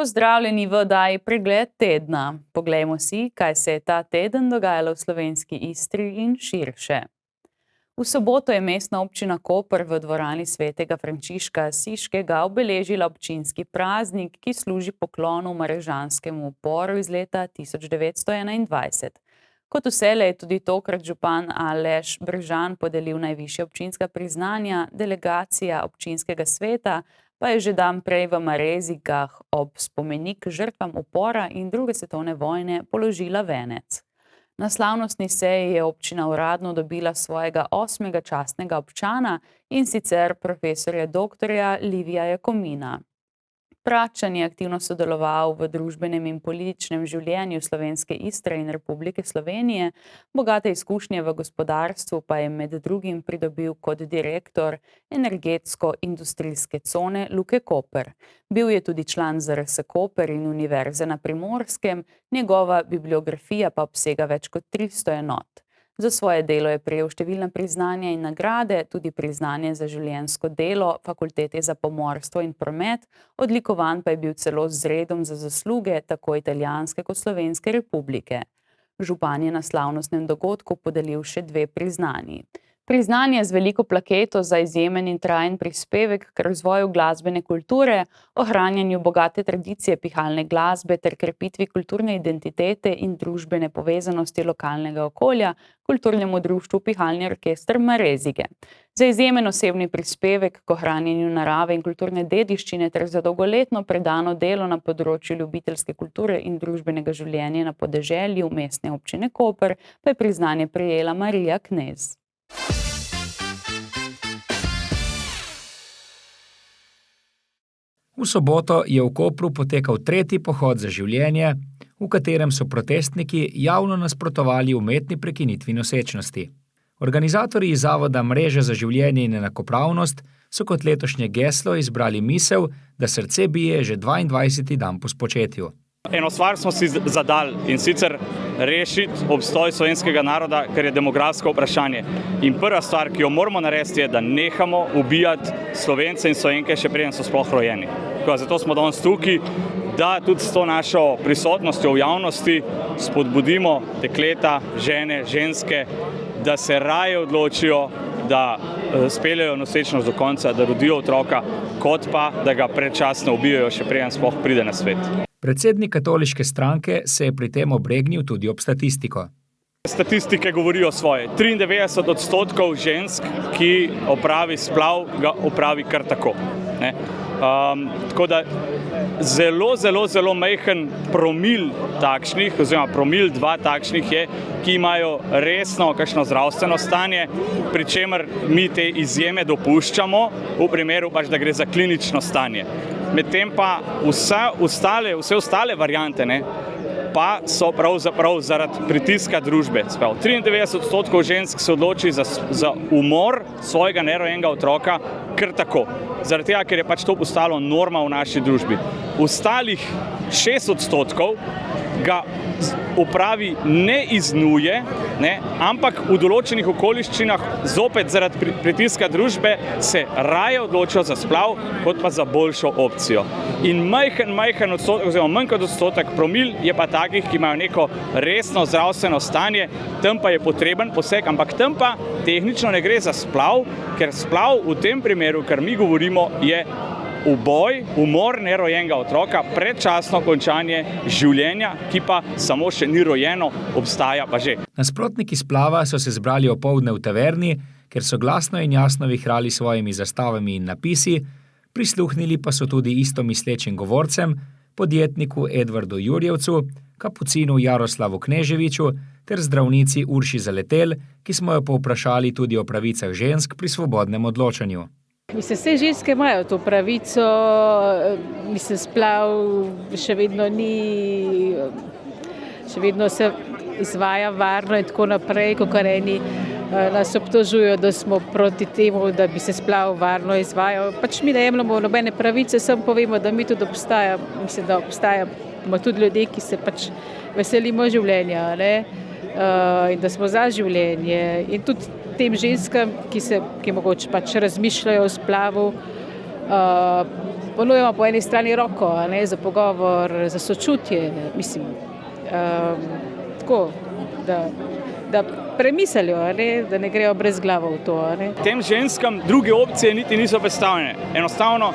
Pozdravljeni v oddaji Pregled tedna. Poglejmo si, kaj se je ta teden dogajalo v slovenski Istri in širše. V soboto je mestna občina Koper v dvorani svetega Frančiška Asiškega obeležila občinski praznik, ki služi poklonu marežanskemu uporu iz leta 1921. Kot vselej je tudi tokrat župan Aleš Bržan podelil najvišja občinska priznanja, delegacija občinskega sveta pa je že dan prej v Marezigah ob spomenik žrtvam upora in druge svetovne vojne položila venec. Na slavnostni seji je občina uradno dobila svojega 8. častnega občana, in sicer profesorja doktorja Livija Jakomina. Pračan je aktivno sodeloval v družbenem in političnem življenju Slovenske Istre in Republike Slovenije, bogate izkušnje v gospodarstvu pa je med drugim pridobil kot direktor energetsko-industrijske cone Luke Koper. Bil je tudi član ZRS Koper in Univerze na Primorskem, njegova bibliografija pa obsega več kot 300 enot. Za svoje delo je prejel številna priznanja in nagrade, tudi priznanje za življenjsko delo Fakultete za pomorstvo in promet, odlikovan pa je bil celo z redom za zasluge tako italijanske kot Slovenske republike. Župan je na slavnostnem dogodku podelil še 2 priznanji. Priznanje z veliko plaketo za izjemen in trajen prispevek k razvoju glasbene kulture, ohranjanju bogate tradicije pihalne glasbe ter krepitvi kulturne identitete in družbene povezanosti lokalnega okolja kulturnemu društvu Pihalni orkester Marezige. Za izjemen osebni prispevek k ohranjanju narave in kulturne dediščine ter za dolgoletno predano delo na področju ljubiteljske kulture in družbenega življenja na podeželju mestne občine Koper pa je priznanje prejela Marija Knez. V soboto je v Kopru potekal 3. pohod za življenje, v katerem so protestniki javno nasprotovali umetni prekinitvi nosečnosti. Organizatorji zavoda Mreže za življenje in enakopravnost so kot letošnje geslo izbrali misel, da srce bije že 22. dan po spočetju. Eno stvar smo si zadali, in sicer rešiti obstoj slovenskega naroda, ker je demografsko vprašanje. In prva stvar, ki jo moramo narediti, je, da nehamo ubijati Slovence in Slovenke, še preden so sploh rojeni. Zato smo danes tukaj, da tudi s to našo prisotnostjo v javnosti spodbudimo dekleta, žene, ženske, da se raje odločijo, da speljejo nosečnost do konca, da rodijo otroka, kot pa, da ga predčasno ubijajo, še preden sploh pride na svet. Predsednik katoliške stranke se je pri tem obregnil tudi ob statistiko. Statistike govorijo svoje. 93% žensk, ki opravi splav, ga opravi kar tako. Tako da zelo majhen promil takšnih, oziroma promil 2 takšnih je, ki imajo resno kakšno zdravstveno stanje, pri čemer mi te izjeme dopuščamo v primeru, da gre za klinično stanje. Medtem pa vse ostale variante pa so pravzaprav zaradi pritiska družbe. 93% žensk se odloči za umor svojega nerojenega otroka kar tako. Zaradi tega, ker je to postalo norma v naši družbi. Ostalih 6% ga opravi ne iz nuje, ampak v določenih okoliščinah zopet zaradi pritiska družbe se raje odločijo za splav, kot pa za boljšo opcijo. In majhen odstotek, oziroma manj kot odstotek promil je pa takih, ki imajo neko resno zdravstveno stanje, tam pa je potreben poseg, ampak tam pa tehnično ne gre za splav, ker splav v tem primeru, kar mi govorimo, je umor nerojenega otroka, predčasno končanje življenja, ki pa samo še ni rojeno, obstaja pa že. Nasprotniki splava so se zbrali opoldne v taverni, ker so glasno in jasno vihrali svojimi zastavami in napisi, prisluhnili pa so tudi istomislečim govorcem, podjetniku Edvardu Jurjevcu, kapucinu Jaroslavu Kneževiču ter zdravnici Urši Zaletel, ki smo jo povprašali tudi o pravicah žensk pri svobodnem odločanju. Vse ženske imajo to pravico, splav še vedno ni, še vedno se izvaja varno in tako naprej, kakor eni nas obtožujejo, da smo proti temu, da bi se splav varno izvajal. Mi ne jemljamo nobene pravice, samo povemo, da mi tudi obstaja, da obstajamo tudi ljudje, ki se veselimo življenja, in da smo za življenje. In tudi tem ženskam, ki mogoče razmišljajo o splavu, ponujemo po eni strani roko, a ne, za pogovor, za sočutje, mislim, tako, da premislijo, a ne, da ne grejo brez glave v to. A ne. Tem ženskam druge opcije niti niso predstavljene. Enostavno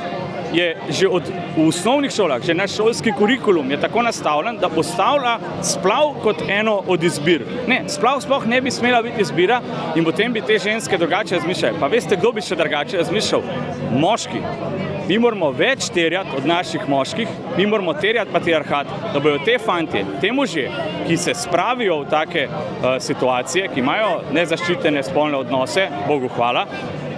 je že v osnovnih šolah, že naš šolski kurikulum je tako nastavljen, da postavlja splav kot eno od izbir. Ne, splav sploh ne bi smela biti izbira in potem bi te ženske drugače razmišljali. Pa veste, kdo bi še drugače razmišljal? Moški. Mi moramo več terjati od naših moških, mi moramo terjati patriarhat, da bodo te fantje, te možje, ki se spravijo v take situacije, ki imajo nezaščitene spolne odnose, Bogu hvala,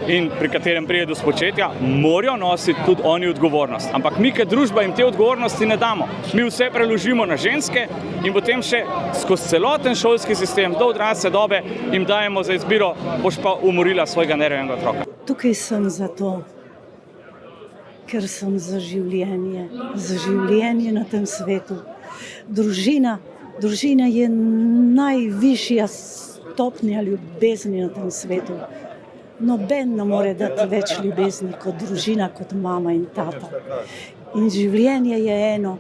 in pri katerem pride do spočetja, morajo nositi tudi oni odgovornost. Ampak mi, kot družba, jim te odgovornosti ne damo. Mi vse preložimo na ženske in potem še skozi celoten šolski sistem do odrasle dobe jim dajemo za izbiro, boš pa umorila svojega nerevnega otroka. Tukaj sem zato, ker sem za življenje na tem svetu. Družina je najvišja stopnja ljubezni na tem svetu. Noben ne more dati več ljubezni kot družina, kot mama in tata. In življenje je eno.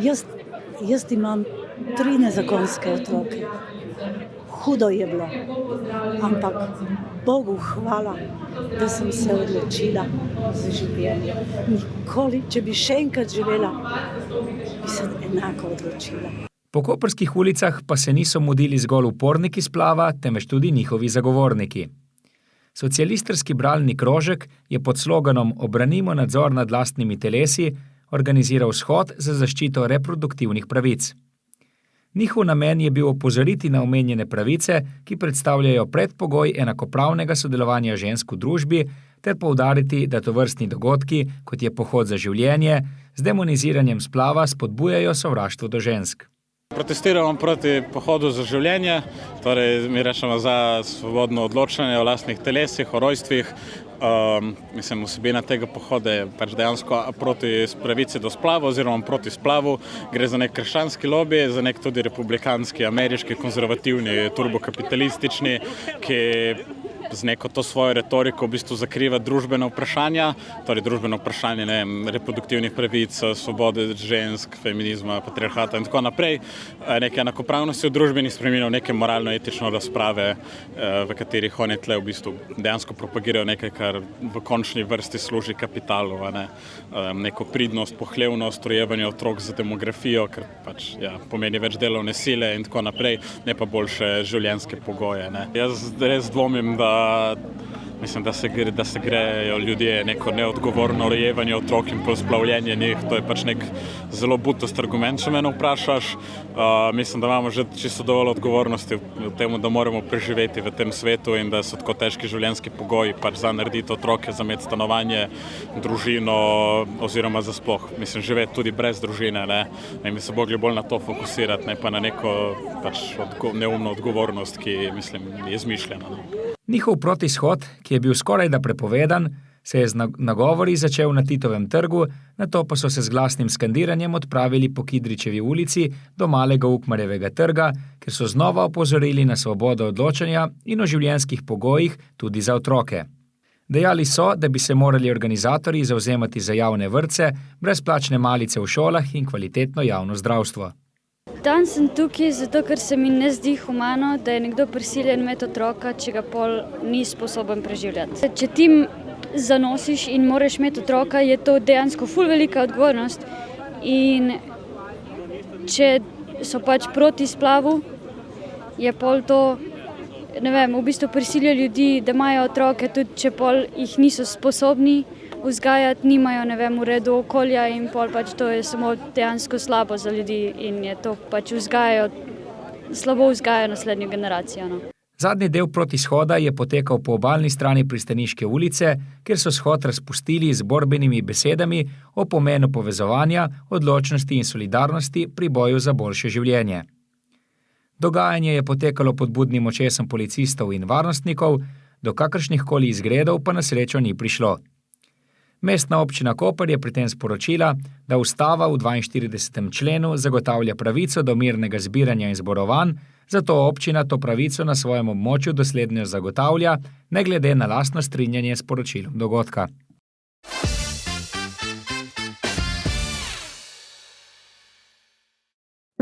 Jaz imam 3 nezakonske otroke. Hudo je bilo, ampak Bogu hvala, da sem se odločila za življenje. Nikoli, če bi še enkrat živela, bi se enako odločila. Po koprskih ulicah pa se niso mudili zgolj uporniki splava, temveč tudi njihovi zagovorniki. Socialistrski bralni krožek je pod sloganom Obranimo nadzor nad lastnimi telesi organiziral shod za zaščito reproduktivnih pravic. Njihov namen je bil opozoriti na omenjene pravice, ki predstavljajo predpogoj enakopravnega sodelovanja žensk v družbi, ter poudariti, da tovrstni dogodki, kot je pohod za življenje, z demoniziranjem splava spodbujajo sovraštvo do žensk. Protestiramo proti pohodu za življenje, torej mi rečemo za svobodno odločanje o lastnih telesih, o rojstvih. Vsebina tega pohoda je pač dejansko proti pravici do splava oziroma proti splavu. Gre za nek krščanski lobby, za nek tudi republikanski, ameriški, konzervativni, turbokapitalistični, ki z neko to svojo retoriko v bistvu zakriva družbena vprašanja, torej družbeno vprašanje reproduktivnih pravic, svobode žensk, feminizma, patriarhata in tako naprej, neke enakopravnosti v družbi in spreminjajo neke moralno-etično razprave, v katerih oni tle v bistvu dejansko propagirajo nekaj, kar v končni vrsti služi kapitalu, neko pridnost, pohlevnost, rojevanje otrok za demografijo, ker pač pomeni več delovne sile in tako naprej, ne pa boljše življenjske pogoje. Jaz res dvomim, da se grejo ljudje neko neodgovorno rojevanje otrok in splavljenje njih. To je pač nek zelo butast argument, če mene vprašaš. Mislim, da imamo že čisto dovolj odgovornosti v tem, da moramo preživeti v tem svetu in da so tako težki življenjski pogoji pač za narediti otroke, za imeti stanovanje, družino oziroma za sploh. Mislim, živeti tudi brez družine, ne? In bi se mogli bolj na to fokusirati, ne pa na neko pač neumno odgovornost, ki, mislim, je izmišljena. Njihov protishod, ki je bil skorajda prepovedan, se je z nagovori začel na Titovem trgu, nato pa so se z glasnim skandiranjem odpravili po Kidričevi ulici do Malega Ukmarjevega trga, ker so znova opozorili na svobodo odločanja in o življenjskih pogojih tudi za otroke. Dejali so, da bi se morali organizatorji zavzemati za javne vrtce, brezplačne malice v šolah in kvalitetno javno zdravstvo. Danes sem tukaj zato, ker se mi ne zdi humano, da je nekdo prisiljen imeti otroka, če ga pol ni sposoben preživljati. Če ti zanosiš in moraš imeti otroka, je to dejansko ful velika odgovornost. In če so pač proti splavu, je pol to, ne vem, v bistvu prisilja ljudi, da imajo otroke, tudi če pol jih niso sposobni vzgajati, nimajo, ne vem, v redu okolja in pol pač to je samo dejansko slabo za ljudi in je to pač slabo vzgajajo naslednjo generacijo. No. Zadnji del protishoda je potekal po obalni strani Pristaniške ulice, kjer so shod razpustili z borbenimi besedami o pomenu povezovanja, odločnosti in solidarnosti pri boju za boljše življenje. Dogajanje je potekalo pod budnim očesom policistov in varnostnikov, do kakršnihkoli izgredov pa na srečo ni prišlo. Mestna občina Koper je pri tem sporočila, da ustava v 42. členu zagotavlja pravico do mirnega zbiranja in zborovanj, zato občina to pravico na svojem območju dosledno zagotavlja, ne glede na lastno strinjanje s poročilom dogodka.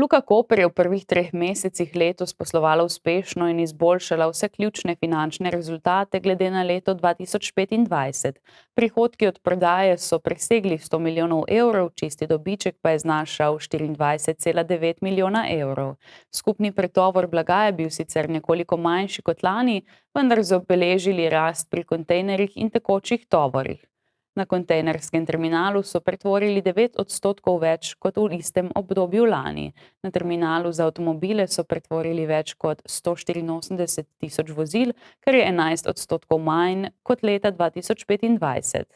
Luka Koper je v prvih 3 mesecih letos poslovala uspešno in izboljšala vse ključne finančne rezultate glede na leto 2025. Prihodki od prodaje so presegli 100 milijonov evrov, čisti dobiček pa je znašal 24,9 milijona evrov. Skupni pretovor blaga je bil sicer nekoliko manjši kot lani, vendar zabeležili rast pri kontejnerjih in tekočih tovorih. Na kontejnerskem terminalu so pretvorili 9% več kot v istem obdobju lani. Na terminalu za avtomobile so pretvorili več kot 184 tisoč vozil, kar je 11% manj kot leta 2025.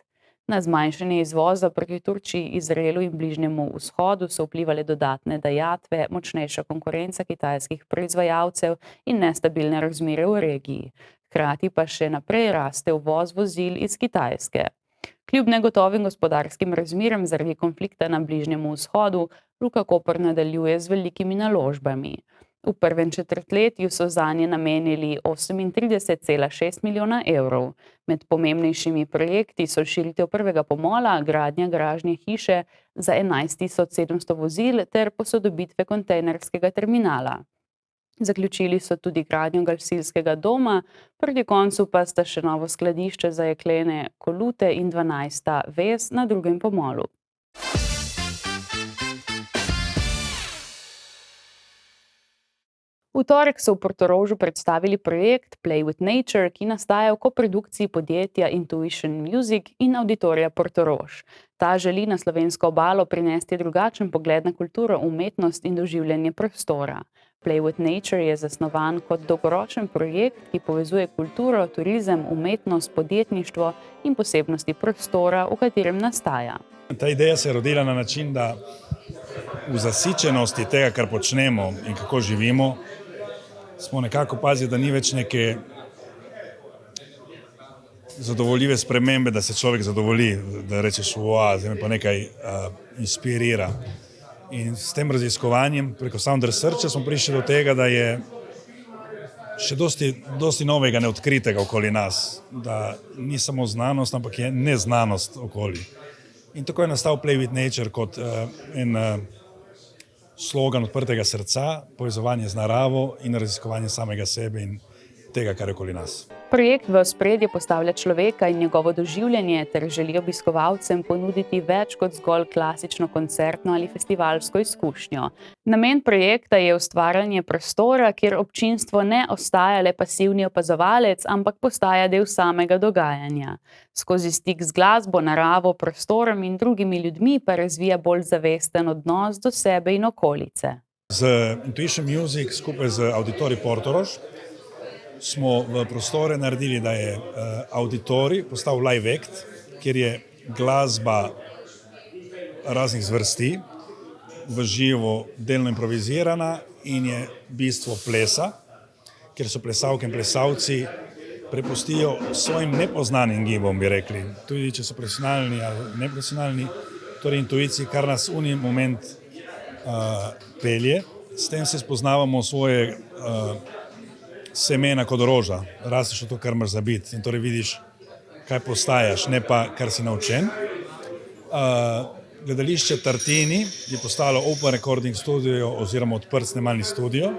Na zmanjšanje izvoza proti Turčiji, Izraelu in Bližnjemu vzhodu so vplivale dodatne dajatve, močnejša konkurenca kitajskih proizvajalcev in nestabilne razmere v regiji. Hkrati pa še naprej raste uvoz vozil iz Kitajske. Kljub negotovim gospodarskim razmeram zaradi konflikta na Bližnjemu vzhodu, Luka Koper nadaljuje z velikimi naložbami. V prvem četrtletju so zanje namenili 38,6 milijona evrov. Med pomembnejšimi projekti so širitev prvega pomola, gradnja garažne hiše za 11.700 vozil ter posodobitve kontejnerskega terminala. Zaključili so tudi gradnjo gasilskega doma, proti koncu pa sta še novo skladišče za jeklene kolute in 12. vez na drugem pomolu. V torek so v Portorožu predstavili projekt Play with Nature, ki nastaja v koprodukciji podjetja Intuition Music in Auditorija Portorož. Ta želi na slovensko obalo prinesti drugačen pogled na kulturo, umetnost in doživljanje prostora. Play with Nature je zasnovan kot dolgoročen projekt, ki povezuje kulturo, turizem, umetnost, podjetništvo in posebnosti prostora, v katerem nastaja. Ta ideja se je rodila na način, da v zasičenosti tega, kar počnemo in kako živimo, smo nekako pazili, da ni več neke zadovoljive spremembe, da se človek zadovolji, da rečeš, zdaj me pa nekaj inspirira. In s tem raziskovanjem preko Sound Researcha smo prišli do tega, da je še dosti novega neodkritega okoli nas, da ni samo znanost, ampak je neznanost okoli. In tako je nastal Play with Nature kot en slogan odprtega srca, povezovanje z naravo in raziskovanje samega sebe in tega, kar je okoli nas. Projekt v ospredje postavlja človeka in njegovo doživljanje ter želi obiskovalcem ponuditi več kot zgolj klasično koncertno ali festivalsko izkušnjo. Namen projekta je ustvarjanje prostora, kjer občinstvo ne ostaja le pasivni opazovalec, ampak postaja del samega dogajanja. Skozi stik z glasbo, naravo, prostorom in drugimi ljudmi pa razvija bolj zavesten odnos do sebe in okolice. Z Intuition Music skupaj z Auditorij Portorož smo v prostore naredili, da je auditorij postal live act, kjer je glasba raznih zvrsti, v živo delno improvizirana in je bistvo plesa, kjer so plesalke in plesalci prepustijo svojim nepoznanim gibom, bi rekli, tudi če so profesionalni ali neprofesionalni, torej intuiciji, kar nas v uni moment pelje. S tem se spoznavamo svoje semena kot roža, rasteš v to, kar imaš za biti in torej vidiš, kaj postajaš, ne pa, kar si naučen. Gledališče Tartini je postalo Open Recording Studio oziroma odprt snemalni studio,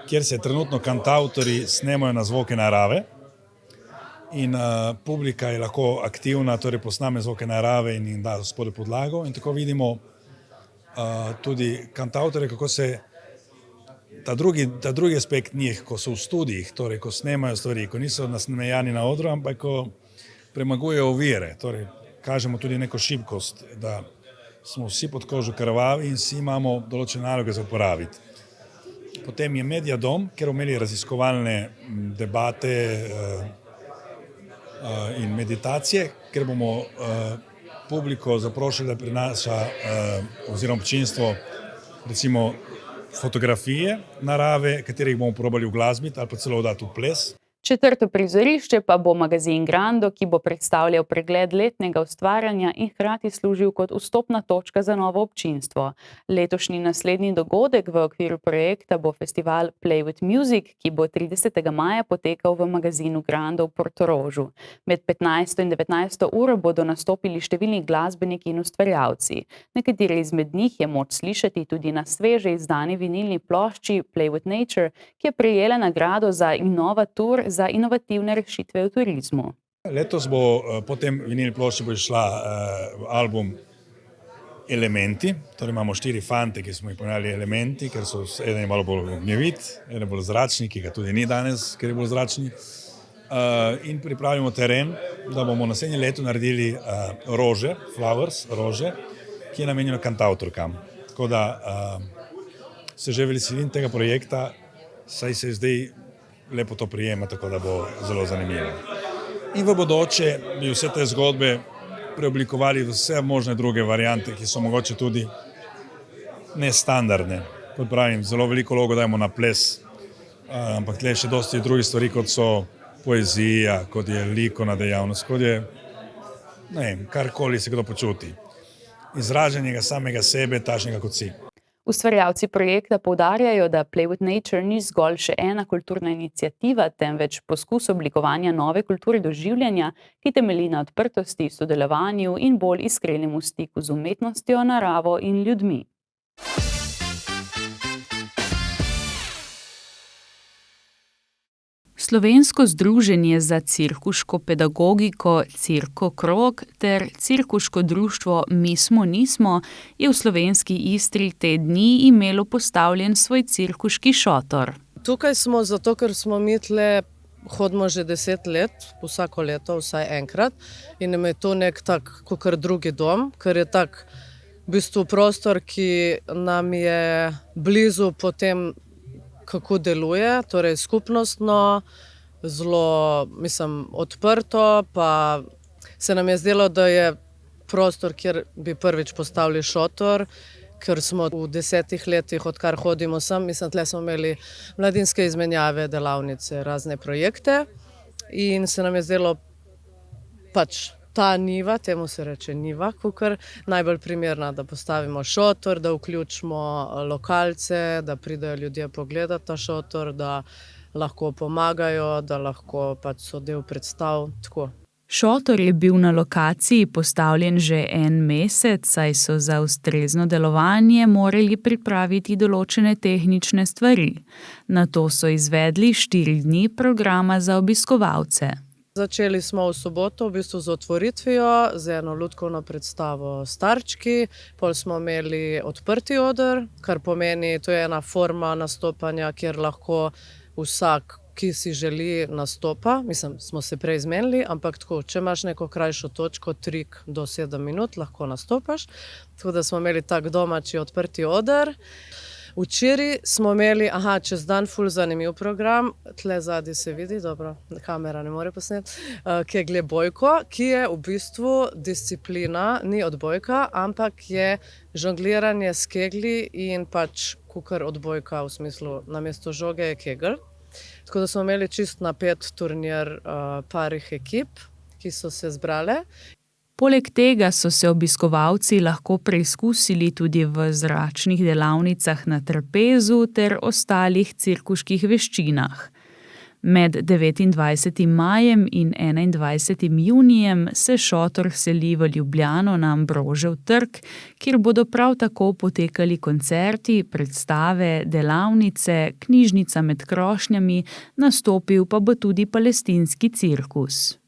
kjer se trenutno kantavtorji snemajo na zvoke narave in publika je lahko aktivna, torej posname zvoke narave in da spodaj podlago in tako vidimo tudi kantavtorje, kako se ta drugi aspekt njih, ko so v studijih, torej ko snemajo stvari, ko niso nasmejani na odru, ampak ko premagujejo ovire, torej kažemo tudi neko šibkost, da smo vsi pod kožo krvavi in vsi imamo določene naloge za uporabiti. Potem je Media Dom, kjer bomo imeli raziskovalne debate in meditacije, kjer bomo publiko zaprošali, da prinaša oziroma občinstvo recimo fotografije narave, katerih bomo probali uglasbiti ali pa celo dati v ples. Četrto prizorišče pa bo magazin Grando, ki bo predstavljal pregled letnega ustvarjanja in hkrati služil kot vstopna točka za novo občinstvo. Letošnji naslednji dogodek v okviru projekta bo festival Play with Music, ki bo 30. maja potekal v magazinu Grando v Portorožu. Med 15. in 19. uro bodo nastopili številni glasbeniki in ustvarjalci. Nekateri izmed njih je moč slišati tudi na sveže izdani vinilni plošči Play with Nature, ki je prejela nagrado za Innovatur za inovativne rešitve v turizmu. Letos bo po tem vinilni plošči bo išla album Elementi, torej imamo 4 fante, ki smo jih pomenali Elementi, ker so eden je malo bolj ognjevit, eden je bolj zračni, ki ga tudi ni danes, ker je bolj zračni. In pripravimo teren, da bomo naslednje leto naredili rože, ki je namenjeno kantavtorkam. Tako da se že veselim tega projekta, saj se zdaj lepo to prijema, tako da bo zelo zanimivo. In v bodoče bi vse te zgodbe preoblikovali v vse možne druge variante, ki so mogoče tudi nestandardne. Kot pravim, zelo veliko vlogo dajemo na ples, ampak tle še dosti drugih stvari, kot so poezija, kot je likovna dejavnost, kot je, ne vem, karkoli se kdo počuti. Izražanje samega sebe, takšnega kot si. Ustvarjalci projekta poudarjajo, da Play with Nature ni zgolj še ena kulturna iniciativa, temveč poskus oblikovanja nove kulture doživljanja, ki temelji na odprtosti, sodelovanju in bolj iskrenemu stiku z umetnostjo, naravo in ljudmi. Slovensko združenje za cirkuško pedagogiko Cirko Krog ter cirkuško društvo Mi smo nismo je v slovenski Istri te dni imelo postavljen svoj cirkuški šotor. Tukaj smo zato, ker smo mi tle hodimo že 10 let, vsako leto, vsaj enkrat, in nam je to nek tak, kakor drugi dom, ker je tak v bistvu prostor, ki nam je blizu potem, kako deluje, torej skupnostno, zelo, odprto, pa se nam je zdelo, da je prostor, kjer bi prvič postavili šotor, ker smo v 10 letih, odkar hodimo sem, tle smo imeli mladinske izmenjave, delavnice, razne projekte in se nam je zdelo pač ta niva, temu se reče niva, kakor najbolj primerna, da postavimo šotor, da vključimo lokalce, da pridejo ljudje pogledati ta šotor, da lahko pomagajo, da lahko pač so del predstav, tako. Šotor je bil na lokaciji postavljen že en mesec, saj so za ustrezno delovanje morali pripraviti določene tehnične stvari. Nato so izvedli 4 dni programa za obiskovalce. Začeli smo v soboto v bistvu z otvoritvijo, z eno lutkovno predstavo Starčki, pol smo imeli odprti oder, kar pomeni, to je ena forma nastopanja, kjer lahko vsak, ki si želi, nastopa. Smo se prej zmenili, ampak tako, če imaš neko krajšo točko, 3 do 7 minut, lahko nastopaš. Tako da smo imeli tak domači odprti oder. Včeraj smo imeli, čez dan ful zanimiv program, tle zadaj se vidi, dobro, kamera ne more posneti, keglje bojko, ki je v bistvu disciplina, ni odbojka, ampak je žongliranje s kegli in pač kukar odbojka, v smislu namesto žoge je kegel. Tako da smo imeli čist napet turnir parih ekip, ki so se zbrale. Poleg tega so se obiskovalci lahko preizkusili tudi v zračnih delavnicah na trapezu ter ostalih cirkuških veščinah. Med 29. majem in 21. junijem se šotor seli v Ljubljano na Ambrožev trg, kjer bodo prav tako potekali koncerti, predstave, delavnice, knjižnica med krošnjami, nastopil pa bo tudi palestinski cirkus.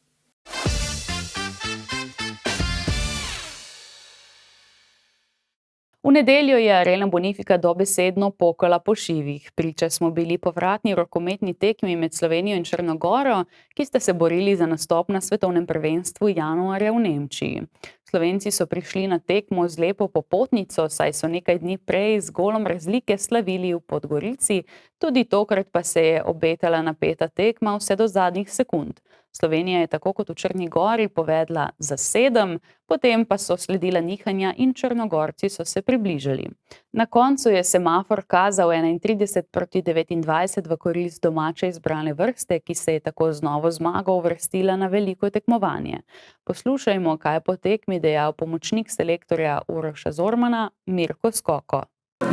V nedeljo je Arena Bonifika dobesedno pokala po šivih. Priča smo bili povratni rokometni tekmi med Slovenijo in Črno goro, ki sta se borili za nastop na svetovnem prvenstvu januarja v Nemčiji. Slovenci so prišli na tekmo z lepo popotnico, saj so nekaj dni prej z golom razlike slavili v Podgorici, tudi tokrat pa se je obetala napeta tekma vse do zadnjih sekund. Slovenija je tako kot v Črni Gori povedla za 7, potem pa so sledila nihanja in Črnogorci so se približali. Na koncu je semafor kazal 31-29 v korist domače izbrane vrste, ki se je tako z novo zmago uvrstila na veliko tekmovanje. Poslušajmo, kaj je po tekmi dejal pomočnik selektorja Uroša Zormana Mirko Skoko.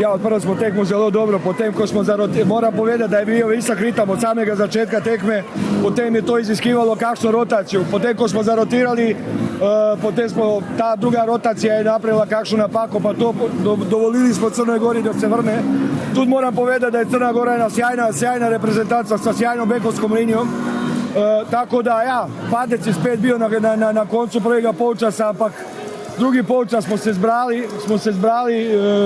Ja, odprli smo tekmo zelo dobro, potem ko smo moram povedati, da je bil visok ritem od samega začetka tekme, potem je to iziskivalo kakšno rotacijo, potem ko smo zarotirali, potem smo, ta druga rotacija je napravila kakšno napako, pa to dovolili smo Crnoj Gori, da se vrne. Tudi moram povedati, da je Crna Gora ena sjajna reprezentanca sa sjajnom bekovskom linijom, tako da ja, padec je spet bil na koncu prvega polčasa, ampak drugi polčas smo se zbrali,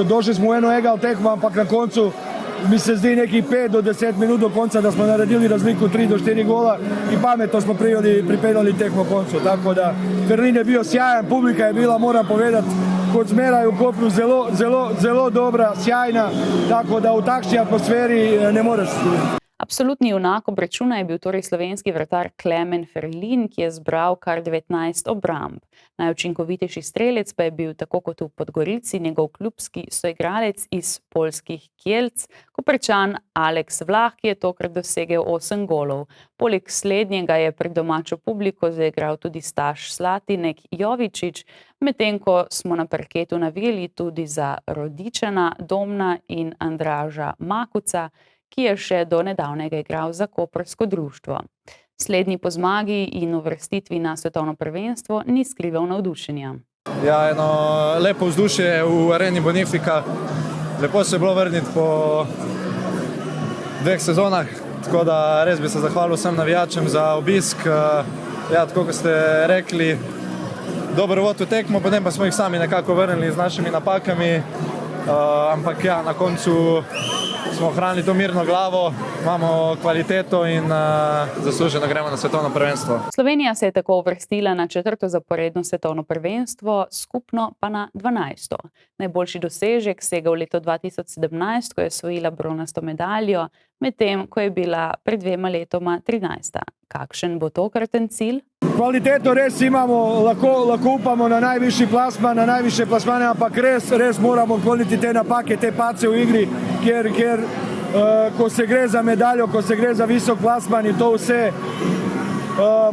došli smo v eno egal tekmo, ampak na koncu mi se zdi nekih 5 do 10 minut do konca, da smo naredili razliku 3 do 4 gola i pametno smo pripeljali tekmo koncu. Tako da Berlin je bio sjajan, publika je bila, moram povedati, kot zmeraj v Kopru zelo dobra, sjajna, tako da v takšni atmosferi ne moreš. Absolutni junak obračuna je bil torej slovenski vratar Klemen Ferlin, ki je zbral kar 19 obramb. Najučinkovitejši strelec pa je bil, tako kot v Podgorici, njegov klubski soigralec iz poljskih Kielc, Koprčan Aleks Vlah, ki je tokrat dosegel 8 golov. Poleg slednjega je pred domačo publiko zaigral tudi Staš Slatinek Jovičič, medtem ko smo na parketu navijali tudi za Rodičana, Domna in Andraža Makuca, ki je še do nedavnega igral za koprsko društvo. Slednji po zmagi in uvrstitvi na svetovno prvenstvo ni skrival navdušenja. Ja, eno lepo vzdušje v areni Bonifika. Lepo se je bilo vrniti po 2 sezonah, tako da res bi se zahvalil vsem navijačem za obisk. Ja, tako kot ste rekli, dober uvod v tekmo, potem pa smo jih sami nekako vrnili z našimi napakami. Ampak ja, na koncu smo ohranili to mirno glavo, imamo kvaliteto in zasluženo gremo na svetovno prvenstvo. Slovenija se je tako uvrstila na 4. zaporedno svetovno prvenstvo, skupno pa na 12. Najboljši dosežek sega v leto 2017, ko je osvojila bronasto medaljo, medtem ko je bila pred 2 letoma 13. Kakšen bo tokraten cilj? Kvaliteto res imamo, lahko upamo na najvišji plasman, na najvišje plasmane, ampak res moramo kloniti te napake, te pace v igri, ker ko se gre za medaljo, ko se gre za visok plasman in to vse,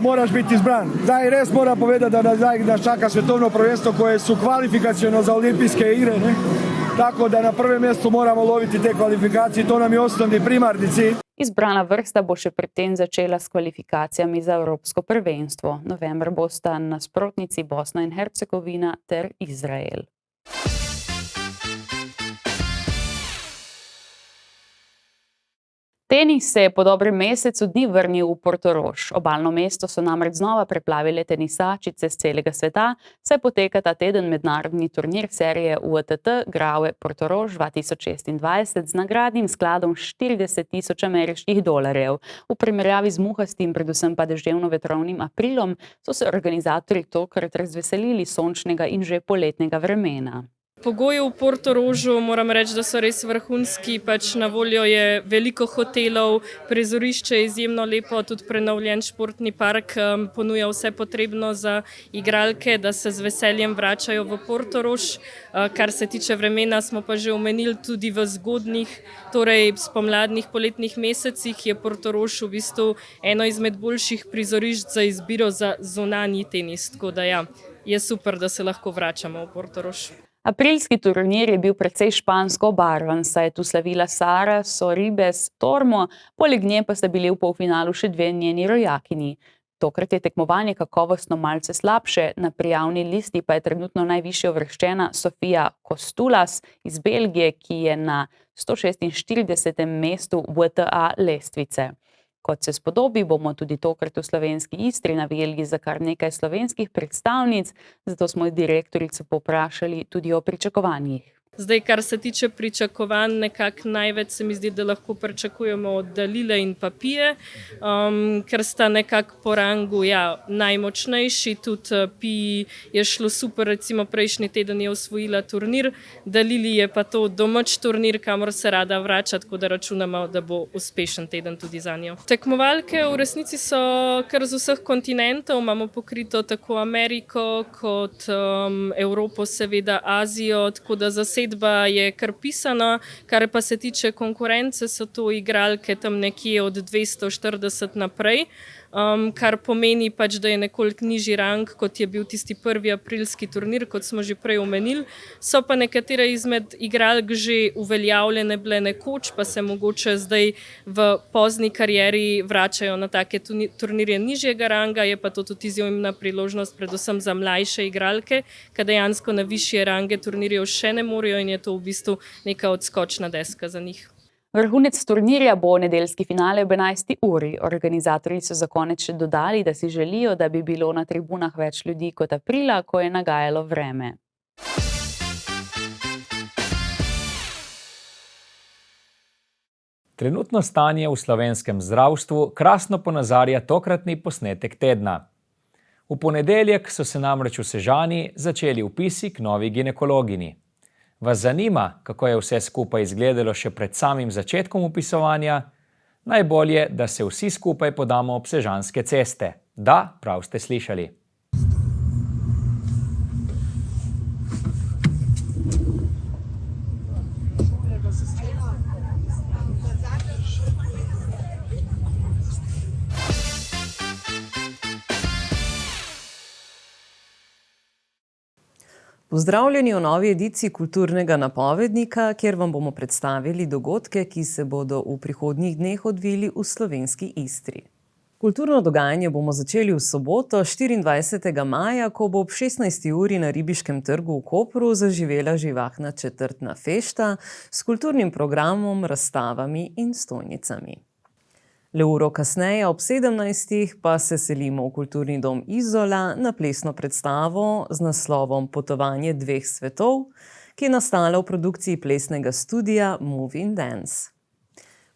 moraš biti izbran. Zdaj res moram povedati, da nas čaka svetovno prvenstvo, koje su kvalifikaciono za olimpijske igre, ne? Tako da na prvem mjestu moramo loviti te kvalifikacije, to nam je osnovni primarni cilj. Izbrana vrsta bo še predtem začela s kvalifikacijami za Evropsko prvenstvo. Novembra bosta nasprotnici Bosna in Hercegovina ter Izrael. Tenis se je po dobrem mesecu dni vrnil v Portorož. Obalno mesto so namreč znova preplavile tenisačice z celega sveta, saj poteka ta teden mednarodni turnir serije UATT Graue Portorož 2026 z nagradnim skladom $40,000 ameriških. V primerjavi z muhastim, predvsem pa deževno-vetrovnim aprilom, so se organizatorji tokrat razveselili sončnega in že poletnega vremena. Pogoji v Portorožu moram reči, da so res vrhunski, pač na voljo je veliko hotelov, prizorišče je izjemno lepo, tudi prenovljen športni park ponuja vse potrebno za igralke, da se z veseljem vračajo v Portorož. Kar se tiče vremena, smo pa že omenili tudi v zgodnjih, torej spomladnih poletnih mesecih je Portorož v bistvu eno izmed boljših prizorišč za izbiro za zunanji tenis, tako da ja, je super, da se lahko vračamo v Portorož. Aprilski turnir je bil precej špansko obarvan, saj je tu slavila Sara Sorribes Tormo, poleg nje pa sta bili v polfinalu še 2 njeni rojakinji. Tokrat je tekmovanje kakovostno malce slabše, na prijavni listi pa je trenutno najvišje uvrščena Sofia Kostulas iz Belgije, ki je na 146. mestu WTA lestvice. Kot se spodobi, bomo tudi tokrat v slovenski Istri navijali za kar nekaj slovenskih predstavnic, zato smo direktorico povprašali tudi o pričakovanjih. Zdaj, kar se tiče pričakovanj, nekako največ se mi zdi, da lahko pričakujemo od Dalile in Papije, ker sta nekako po rangu najmočnejši. Tudi Piji je šlo super, recimo prejšnji teden je osvojila turnir, Dalili je pa to domač turnir, kamor se rada vrača, tako da računamo, da bo uspešen teden tudi za njo. Tekmovalke v resnici so kar z vseh kontinentov, imamo pokrito tako Ameriko kot Evropo, seveda Azijo, tako da zasedba je kar pisana. Kar pa se tiče konkurence, so to igralke tam nekje od 240 naprej, kar pomeni pač, da je nekoliko nižji rang, kot je bil tisti 1. aprilski turnir, kot smo že prej omenili. So pa nekatere izmed igralk že uveljavljene bile nekoč, pa se mogoče zdaj v pozni karieri vračajo na take turnirje nižjega ranga, je pa to tudi izjemna priložnost predvsem za mlajše igralke, ki dejansko na višje range turnirjev še ne morejo in je to v bistvu neka odskočna deska za njih. Vrhunec turnirja bo nedeljski finale ob 11. uri. Organizatorji so za konec še dodali, da si želijo, da bi bilo na tribunah več ljudi kot aprila, ko je nagajalo vreme. Trenutno stanje v slovenskem zdravstvu krasno ponazarja tokratni posnetek tedna. V ponedeljek so se namreč v Sežani začeli vpisi k novi ginekologini. Vas zanima, kako je vse skupaj izgledalo še pred samim začetkom vpisovanja? Najbolje, da se vsi skupaj podamo ob Sežanske ceste. Da, prav ste slišali. Pozdravljeni v novi ediciji Kulturnega napovednika, kjer vam bomo predstavili dogodke, ki se bodo v prihodnjih dneh odvili v slovenski Istri. Kulturno dogajanje bomo začeli v soboto, 24. maja, ko bo ob 16. uri na Ribiškem trgu v Kopru zaživela živahna četrtna fešta s kulturnim programom, razstavami in stojnicami. Le uro kasneje, ob 17. pa se selimo v Kulturni dom Izola na plesno predstavo z naslovom Potovanje dveh svetov, ki je nastala v produkciji plesnega studia Move in Dance.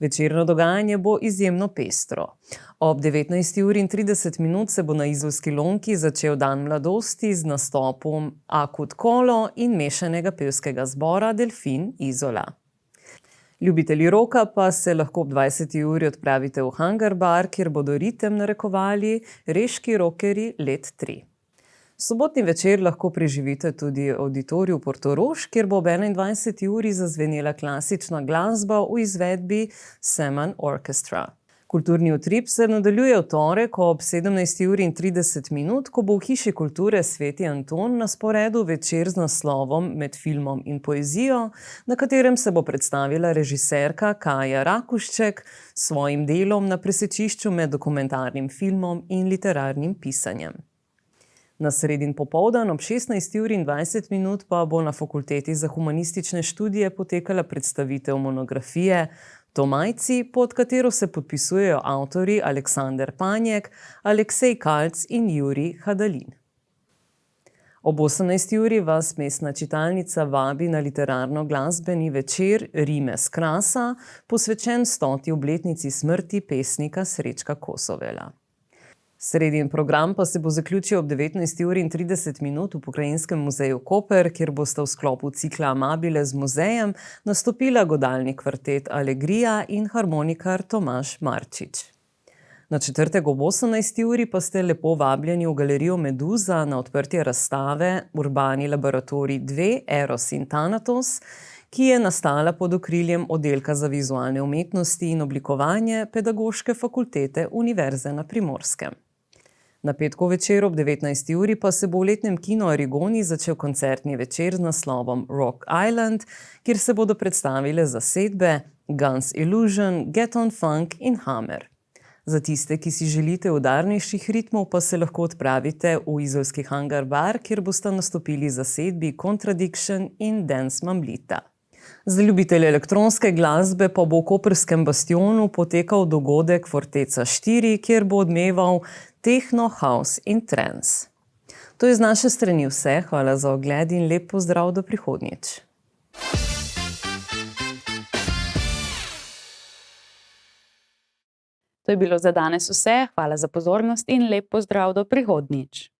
Večerno dogajanje bo izjemno pestro. Ob 19:30 se bo na Izolski lonki začel dan mladosti z nastopom Akut Kolo in mešanega pevskega zbora Delfin Izola. Ljubitelji roka pa se lahko ob 20. uri odpravite v Hangar bar, kjer bodo ritem narekovali reški rokerji Let 3. Sobotni večer lahko preživite tudi v Auditoriju Portorož, kjer bo ob 21. uri zazvenela klasična glasba v izvedbi Seman Orchestra. Kulturni utrip se nadaljuje v torek ob 17:30, ko bo v Hiši kulture Sveti Anton na sporedu večer z naslovom Med filmom in poezijo, na katerem se bo predstavila režiserka Kaja Rakušček s svojim delom na presečišču med dokumentarnim filmom in literarnim pisanjem. Na sredin popoldan ob 16:20 pa bo na Fakulteti za humanistične študije potekala predstavitev monografije Tomajci, pod katero se podpisujejo avtorji Aleksander Panjek, Aleksej Kalc in Jurij Hadalin. Ob 18. uri vas mestna čitalnica vabi na literarno-glasbeni večer Rimes Krasa, posvečen 100. obletnici smrti pesnika Srečka Kosovela. Sredin program pa se bo zaključil ob 19:30 v Pokrajinskem muzeju Koper, kjer bosta v sklopu cikla Amabile z muzejem nastopila godalni kvartet Alegrija in harmonikar Tomaž Marčič. Na četrtek ob 18. uri pa ste lepo vabljeni v galerijo Meduza na odprtje razstave Urbani laboratorij 2 Eros in Thanatos, ki je nastala pod okriljem Oddelka za vizualne umetnosti in oblikovanje Pedagoške fakultete Univerze na Primorskem. Na petkov večer ob 19. uri pa se bo v letnem kinu Arigoni začel koncertni večer z naslovom Rock Island, kjer se bodo predstavile zasedbe Guns Illusion, Get on Funk in Hammer. Za tiste, ki si želite udarnejših ritmov, pa se lahko odpravite v izolski Hangar bar, kjer bosta nastopili zasedbi Contradiction in Dance Mamlita. Za ljubitelje elektronske glasbe pa bo v koprskem Bastionu potekal dogodek Forteca 4, kjer bo odmeval techno, house in trance. To je z naše strani vse, hvala za ogled in lep pozdrav do prihodnjič. To je bilo za danes vse, hvala za pozornost in lep pozdrav do prihodnjič.